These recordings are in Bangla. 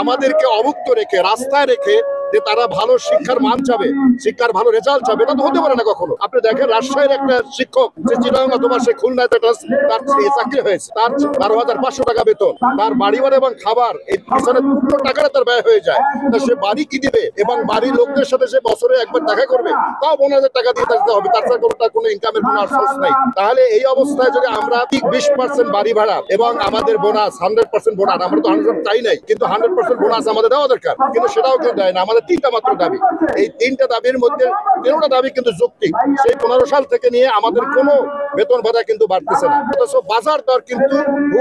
আমাদেরকে অভুক্ত রেখে রাস্তায় রেখে যে তারা ভালো শিক্ষার মান চাবে, শিক্ষার ভালো রেজাল্ট চাবে, এটা তো হতে পারে না কখনো। আপনি দেখেন রাজশাহীর একটা শিক্ষক যে চিটাগাং অথবা সে খুলনায় তার চাকরি হয়েছে, তার 12,500 টাকা বেতন, তার বাড়ি ভাড়া এবং খাবার এই পিছনে পুরো টাকাটা তার ব্যয় হয়ে যায়। তা সে বাড়ি কি দিবে এবং বাড়ির লোকদের সাথে সে বছরে একবার দেখা করবে, তাও 15,000 টাকা দিয়ে দিতে হবে, তার তার কোনো ইনকামের কোনো সোর্স নাই। তাহলে এই অবস্থায় যদি আমরা 20% বাড়ি ভাড়া এবং আমাদের বোনাস 100% বোনাস, আমরা তো 100% চাই নাই, কিন্তু 100% বোনাস আমাদের দেওয়া দরকার, কিন্তু সেটাও কেউ দেয় না। আমাদের 3টা মাত্র দাবি, এই 3টা দাবির মধ্যে 3টা দাবি কিন্তু যৌক্তিক। সেই 15 সাল থেকে নিয়ে আমাদের কোনো বেতন ভাতা কিন্তু বাড়তেছে না, অথচ বাজার দর কিন্তু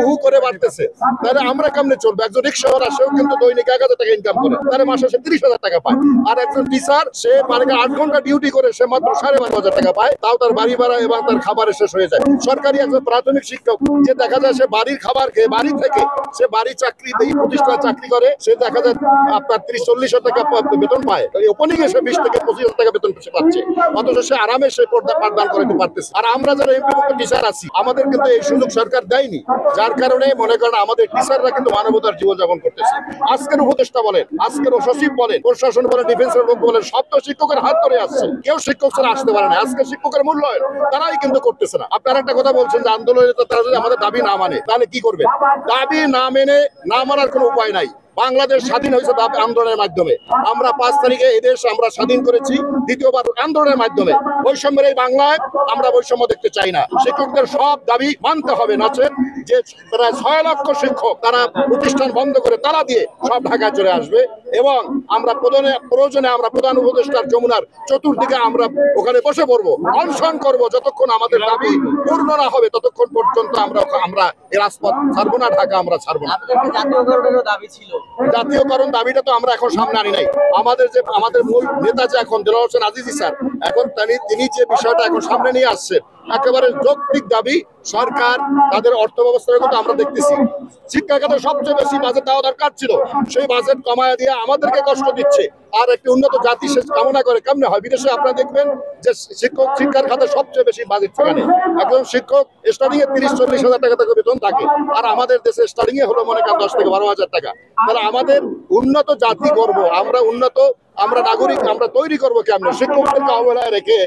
হু করে বাড়তেছে। তাহলে আমরা কেমনে চলবো? একজন রিক্সাওয়ালা সেও কিন্তু দৈনিক 1,000 টাকা ইনকাম করে, তাহলে মাসে সে 30,000 টাকা পায়। আর একজন টিচার সে 8 ঘন্টা ডিউটি করে সে মাত্র 12,500 টাকা পায়, তাও তার বাড়ি ভাড়া এবং তার খাবারের শেষ হয়ে যায়। সরকারি একজন প্রাথমিক শিক্ষক যে দেখা যায় সে বাড়ির খাবার খেয়ে বাড়ি থেকে সে বাড়ি চাকরি এই প্রতিষ্ঠানে চাকরি করে, সে দেখা যায় আপনার 30-40 টাকা বেতন পায়, ওপেনিং এ সে 20 থেকে 25 টাকা বেতন পাচ্ছে, অথচ সে আরামে সে পর্দা পাঠদান করতে পারতেছে। আর আমরা যারা এমপিভুক্ত টিচার আছি আমাদের কিন্তু এই সুযোগ সরকার দেয়নি, যার কারণে মনে করেন আমাদের টিচাররা কিন্তু মানবতার জীবনযাপন করতেছে। আজকের উপদেষ্টা বলেন, আজকের সচিব বলেন, প্রশাসন বলেন, ডিফেন্সের লোক বলেন, সব তো শিক্ষকের হাত ধরে আসছে, কেউ শিক্ষক ছাড়া আসতে পারে না। আজকে শিক্ষকের মূল্যায়ন তারাই কিন্তু করতেছে না। আপনারা একটা কথা বলছেন যে আন্দোলনে তারা যদি আমাদের দাবি না মানে তাহলে কি করবে? দাবি না মেনে না মানার কোনো উপায় নাই। বাংলাদেশ স্বাধীন হয়েছে আন্দোলনের মাধ্যমে। আমরা 5 তারিখে এদেশ আমরা স্বাধীন করেছি দ্বিতীয়বার আন্দোলনের মাধ্যমে। বৈষম্যের এই বাংলায় আমরা বৈষম্য দেখতে চাই না। শিক্ষকদের সব দাবি মানতে হবে, নচেত যে প্রায় 6 লক্ষ শিক্ষক তারা প্রতিষ্ঠান বন্ধ করে তারা দিয়ে সব ঢাকায় চলে আসবে এবং আমরা প্রয়োজনে আমরা প্রধান উপদেষ্টার যমুনার চতুর্দিকে আমরা ওখানে বসে পড়বো, অনশন করব, যতক্ষণ আমাদের দাবি পূর্ণ না হবে ততক্ষণ পর্যন্ত আমরা এই রাজপথ ছাড়বো না, ঢাকা আমরা ছাড়বো না। জাতীয়করণের দাবি ছিল, জাতীয়করণ দাবিটা তো আমরা এখন সামনে আনি নাই। আমাদের মূল নেতা যে এখন দেলোয়ার হোসেন আজিজি স্যার, এখন তিনি যে বিষয়টা এখন সামনে নিয়ে আসছে একেবারে যৌক্তিক দাবি। সরকার তাদের অর্থ ব্যবস্থার কথা আমরা দেখতেছি, শিক্ষা খাতে সবচেয়ে বেশি বাজেট দেওয়া দরকার ছিল, সেই বাজেট কমায় দিয়ে আমাদেরকে কষ্ট দিচ্ছে। আর একটি উন্নত জাতি সে কামনা করে কেমনে হয়? বিদেশে আপনারা দেখবেন যে শিক্ষার খাতে সবচেয়ে বেশি বাজেট সেখানে। একজন শিক্ষক স্টার্টিং এ 30-40 হাজার টাকা থেকে বেতন থাকে, আর আমাদের দেশে স্টার্টিং এ হলো মনে করেন 10 থেকে 12,000 টাকা। তাহলে আমাদের উন্নত জাতি গর্ব, আমরা নাগরিক আমরা তৈরি করবো কেমন? শিক্ষকদেরকে অবহেলায় রেখে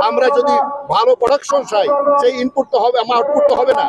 আমরা যদি ভালো প্রোডাকশন চাই, সেই ইনপুট তো হবে, আমার আউটপুট তো হবে না।